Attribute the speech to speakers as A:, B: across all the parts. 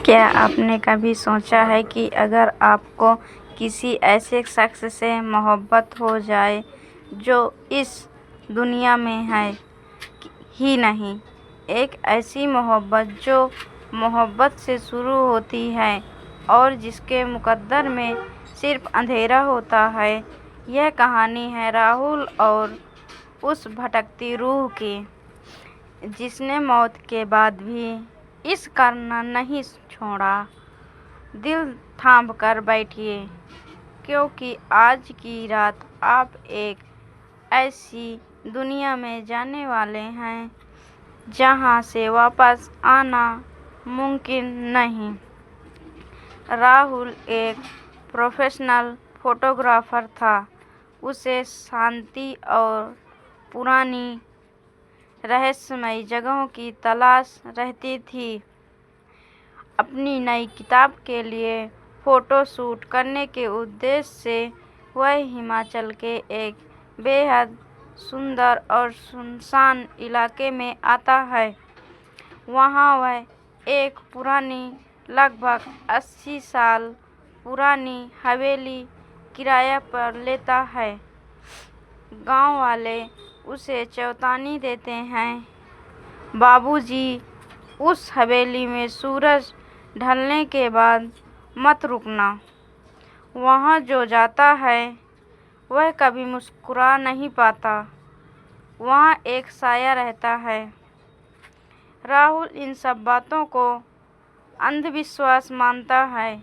A: क्या आपने कभी सोचा है कि अगर आपको किसी ऐसे शख्स से मोहब्बत हो जाए जो इस दुनिया में है ही नहीं, एक ऐसी मोहब्बत जो मोहब्बत से शुरू होती है और जिसके मुकद्दर में सिर्फ अंधेरा होता है। यह कहानी है राहुल और उस भटकती रूह की, जिसने मौत के बाद भी इश्क करना नहीं छोड़ा। दिल थाम कर बैठिए, क्योंकि आज की रात आप एक ऐसी दुनिया में जाने वाले हैं जहां से वापस आना मुमकिन नहीं। राहुल एक प्रोफेशनल फोटोग्राफर था। उसे शांति और पुरानी रहस्यमयी जगहों की तलाश रहती थी। अपनी नई किताब के लिए फ़ोटो शूट करने के उद्देश्य से वह हिमाचल के एक बेहद सुंदर और सुनसान इलाके में आता है। वहाँ वह एक पुरानी, लगभग 80 साल पुरानी हवेली किराए पर लेता है। गांव वाले उसे चेतावनी देते हैं, बाबूजी, उस हवेली में सूरज ढलने के बाद मत रुकना। वहाँ जो जाता है वह कभी मुस्कुरा नहीं पाता। वहाँ एक साया रहता है। राहुल इन सब बातों को अंधविश्वास मानता है।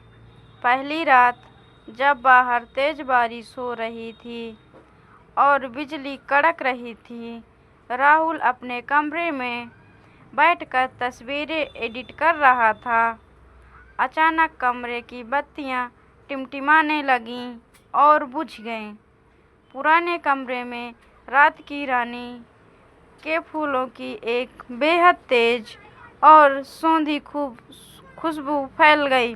A: पहली रात जब बाहर तेज बारिश हो रही थी और बिजली कड़क रही थी, राहुल अपने कमरे में बैठकर तस्वीरें एडिट कर रहा था। अचानक कमरे की बत्तियां टिमटिमाने लगीं और बुझ गईं। पुराने कमरे में रात की रानी के फूलों की एक बेहद तेज और सौंधी खुशबू फैल गई,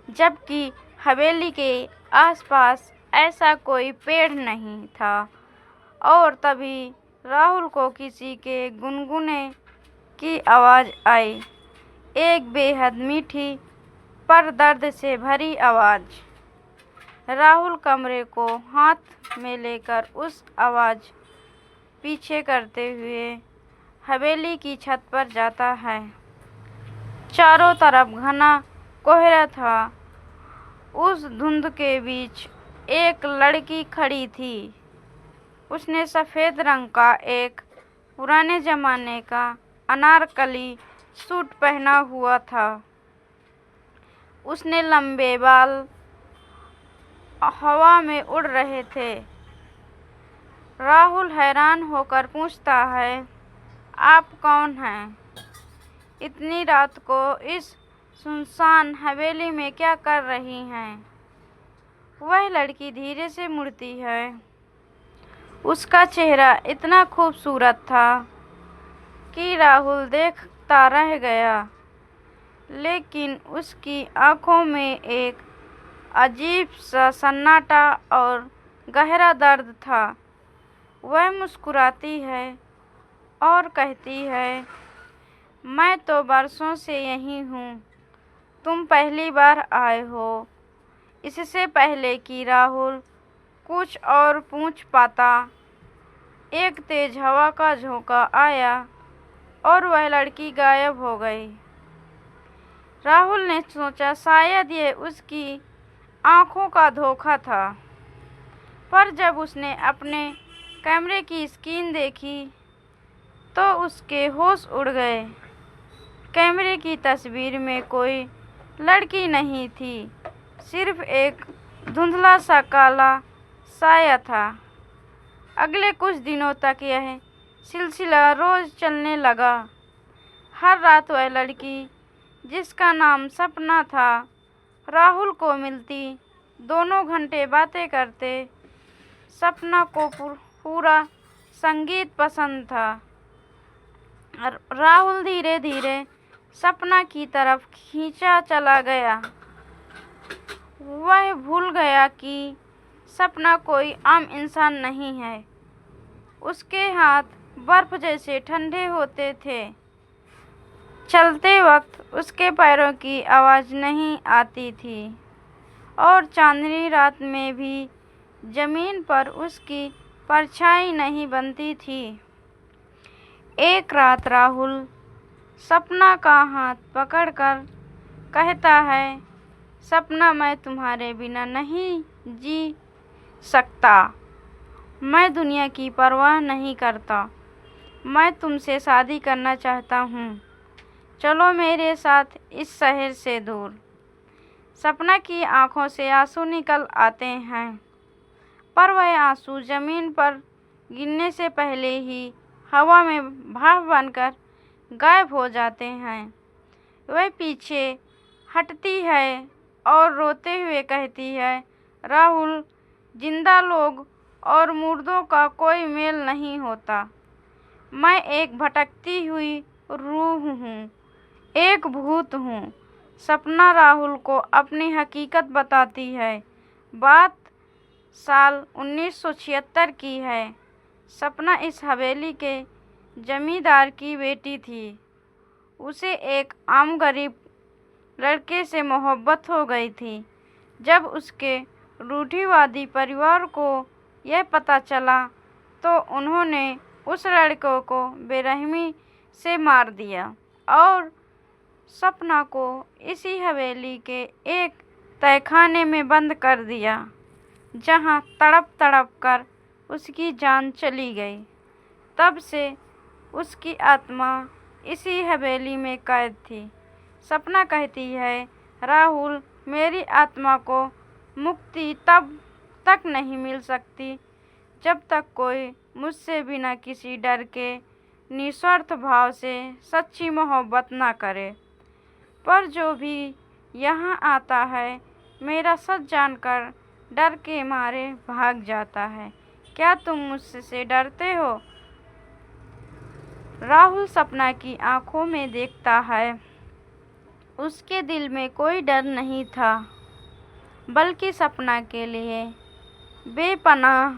A: जबकि हवेली के आसपास ऐसा कोई पेड़ नहीं था। और तभी राहुल को किसी के गुनगुने की आवाज़ आई, एक बेहद मीठी पर दर्द से भरी आवाज़। राहुल कमरे को हाथ में लेकर उस आवाज़ पीछे करते हुए हवेली की छत पर जाता है। चारों तरफ घना कोहरा था। उस धुंध के बीच एक लड़की खड़ी थी। उसने सफ़ेद रंग का एक पुराने ज़माने का अनारकली सूट पहना हुआ था। उसने लंबे बाल हवा में उड़ रहे थे। राहुल हैरान होकर पूछता है, आप कौन हैं? इतनी रात को इस सुनसान हवेली में क्या कर रही हैं? वह लड़की धीरे से मुड़ती है। उसका चेहरा इतना खूबसूरत था कि राहुल देखता रह गया, लेकिन उसकी आंखों में एक अजीब सा सन्नाटा और गहरा दर्द था। वह मुस्कुराती है और कहती है, मैं तो बरसों से यहीं हूँ, तुम पहली बार आए हो। इससे पहले कि राहुल कुछ और पूछ पाता, एक तेज हवा का झोंका आया और वह लड़की गायब हो गई। राहुल ने सोचा शायद ये उसकी आंखों का धोखा था, पर जब उसने अपने कैमरे की स्क्रीन देखी तो उसके होश उड़ गए। कैमरे की तस्वीर में कोई लड़की नहीं थी, सिर्फ एक धुंधला सा काला साया था। अगले कुछ दिनों तक यह सिलसिला रोज़ चलने लगा। हर रात वह लड़की, जिसका नाम सपना था, राहुल को मिलती। दोनों घंटे बातें करते। सपना को पूरा संगीत पसंद था। राहुल धीरे धीरे सपना की तरफ खींचा चला गया। वह भूल गया कि सपना कोई आम इंसान नहीं है। उसके हाथ बर्फ जैसे ठंडे होते थे। चलते वक्त उसके पैरों की आवाज़ नहीं आती थी और चांदनी रात में भी ज़मीन पर उसकी परछाई नहीं बनती थी। एक रात राहुल सपना का हाथ पकड़कर कहता है, सपना, मैं तुम्हारे बिना नहीं जी सकता। मैं दुनिया की परवाह नहीं करता। मैं तुमसे शादी करना चाहता हूँ। चलो मेरे साथ इस शहर से दूर। सपना की आंखों से आंसू निकल आते हैं, पर वह आंसू ज़मीन पर गिरने से पहले ही हवा में भाप बनकर गायब हो जाते हैं। वह पीछे हटती है और रोते हुए कहती है, राहुल, जिंदा लोग और मुर्दों का कोई मेल नहीं होता। मैं एक भटकती हुई रूह हूँ, एक भूत हूँ। सपना राहुल को अपनी हकीकत बताती है। बात साल 1976 की है। सपना इस हवेली के जमींदार की बेटी थी। उसे एक आम गरीब लड़के से मोहब्बत हो गई थी। जब उसके रूढ़िवादी परिवार को यह पता चला तो उन्होंने उस लड़के को बेरहमी से मार दिया और सपना को इसी हवेली के एक तहखाने में बंद कर दिया, जहां तड़प तड़प कर उसकी जान चली गई। तब से उसकी आत्मा इसी हवेली में कैद थी। सपना कहती है, राहुल, मेरी आत्मा को मुक्ति तब तक नहीं मिल सकती जब तक कोई मुझसे बिना किसी डर के निस्वार्थ भाव से सच्ची मोहब्बत ना करे। पर जो भी यहाँ आता है, मेरा सच जानकर डर के मारे भाग जाता है। क्या तुम मुझसे डरते हो? राहुल सपना की आंखों में देखता है। उसके दिल में कोई डर नहीं था, बल्कि सपना के लिए बेपनाह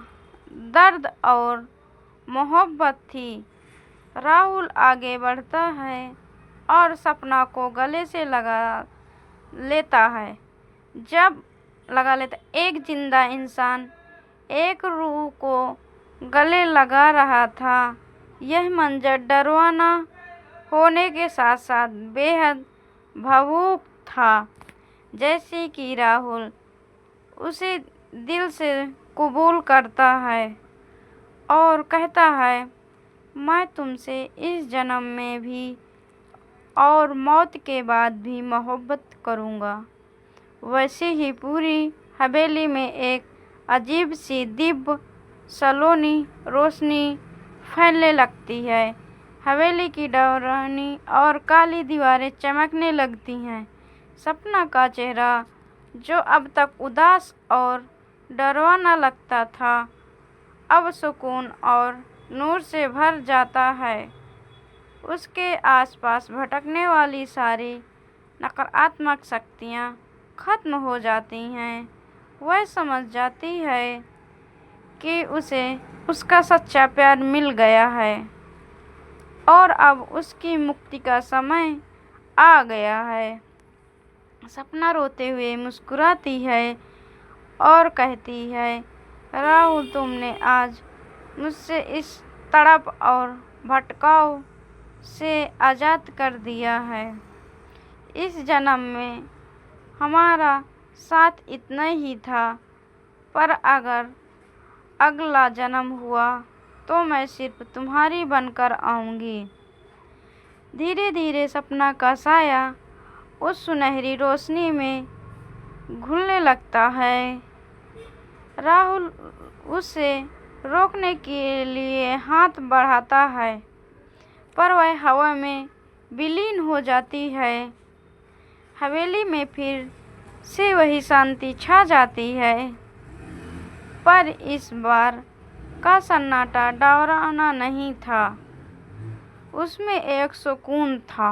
A: दर्द और मोहब्बत थी। राहुल आगे बढ़ता है और सपना को गले से लगा लेता है। एक जिंदा इंसान एक रूह को गले लगा रहा था। यह मंजर डरावना होने के साथ साथ बेहद भावुक था, जैसे कि राहुल उसे दिल से कबूल करता है और कहता है, मैं तुमसे इस जन्म में भी और मौत के बाद भी मोहब्बत करूँगा। वैसे ही पूरी हवेली में एक अजीब सी दिव्य सलोनी रोशनी फैलने लगती है। हवेली की डरावनी और काली दीवारें चमकने लगती हैं। सपना का चेहरा, जो अब तक उदास और डरावना लगता था, अब सुकून और नूर से भर जाता है। उसके आसपास भटकने वाली सारी नकारात्मक शक्तियाँ खत्म हो जाती हैं। वह समझ जाती है कि उसे उसका सच्चा प्यार मिल गया है और अब उसकी मुक्ति का समय आ गया है। सपना रोते हुए मुस्कुराती है और कहती है, राहुल, तुमने आज मुझसे इस तड़प और भटकाव से आज़ाद कर दिया है। इस जन्म में हमारा साथ इतना ही था, पर अगर अगला जन्म हुआ तो मैं सिर्फ तुम्हारी बनकर आऊँगी। धीरे धीरे सपना का साया उस सुनहरी रोशनी में घुलने लगता है। राहुल उसे रोकने के लिए हाथ बढ़ाता है, पर वह हवा में विलीन हो जाती है। हवेली में फिर से वही शांति छा जाती है, पर इस बार का सन्नाटा डरावना नहीं था, उसमें एक सुकून था।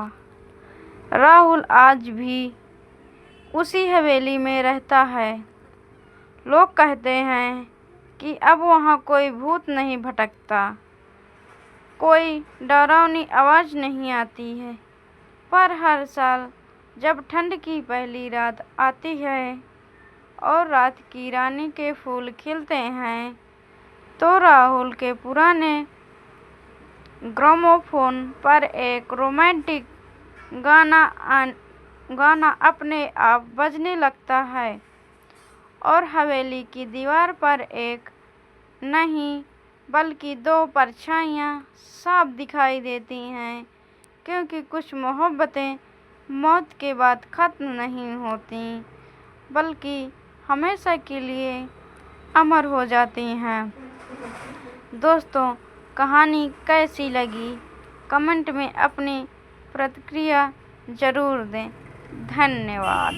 A: राहुल आज भी उसी हवेली में रहता है। लोग कहते हैं कि अब वहाँ कोई भूत नहीं भटकता, कोई डरावनी आवाज़ नहीं आती है, पर हर साल जब ठंड की पहली रात आती है और रात की रानी के फूल खिलते हैं तो राहुल के पुराने ग्रामोफोन पर एक रोमांटिक गाना अपने आप बजने लगता है और हवेली की दीवार पर एक नहीं बल्कि दो परछाइयाँ साफ दिखाई देती हैं, क्योंकि कुछ मोहब्बतें मौत के बाद ख़त्म नहीं होती बल्कि हमेशा के लिए अमर हो जाती हैं। दोस्तों, कहानी कैसी लगी कमेंट में अपनी प्रतिक्रिया ज़रूर दें। धन्यवाद।